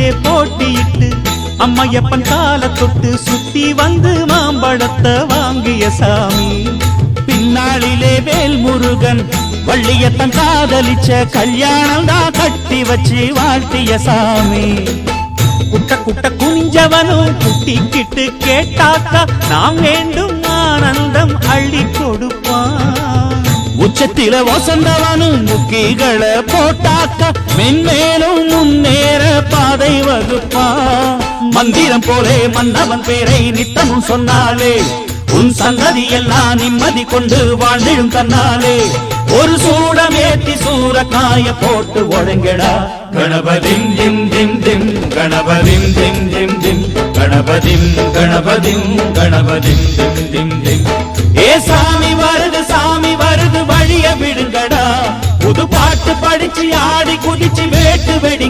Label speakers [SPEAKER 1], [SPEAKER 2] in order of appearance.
[SPEAKER 1] பின்னாளிலே போட்டியிட்டு அம்மையப்பன் கால தொட்டு சுத்தி வந்து மாம்பழத்தை வாங்கிய சாமி. பின்னாளிலே வேல் முருகன் வள்ளியத்தன் காதலிச்ச கல்யாணம் தான் கட்டி வச்சு வாழ்த்திய சாமி. குட்ட குட்ட குனிஞ்சவனும் குட்டிக்கிட்டு கேட்டாக்கா நாம் வேண்டும் ஆனந்தம் அள்ளி கொடுப்பான். உச்சத்தில வசந்தவனும் முக்கிகளை போட்டாக்கா மென்மேலும் முன்னேற பாதை வகுப்பான். மந்திரம் போலே மன்னவன் பேரை நித்தமும் சொன்னாலே உன் சந்ததி எல்லாம் நிம்மதி கொண்டு வாழ்ந்திடும் தன்னாலே. ஒரு சூடம் ஏத்தி சூரக்காய போட்டு ஒழுங்கடா. கணபதிம் திம் திம் திம் கணபதிம் திம் திம் திம் கணபதிம் கணபதிம் கணபதிம் திம் திம் திம். ஏ சாமி வருது வழிய விடுங்கடா. புது பாட்டு படிச்சு ஆடி குதிச்சு வேட்டு வெடி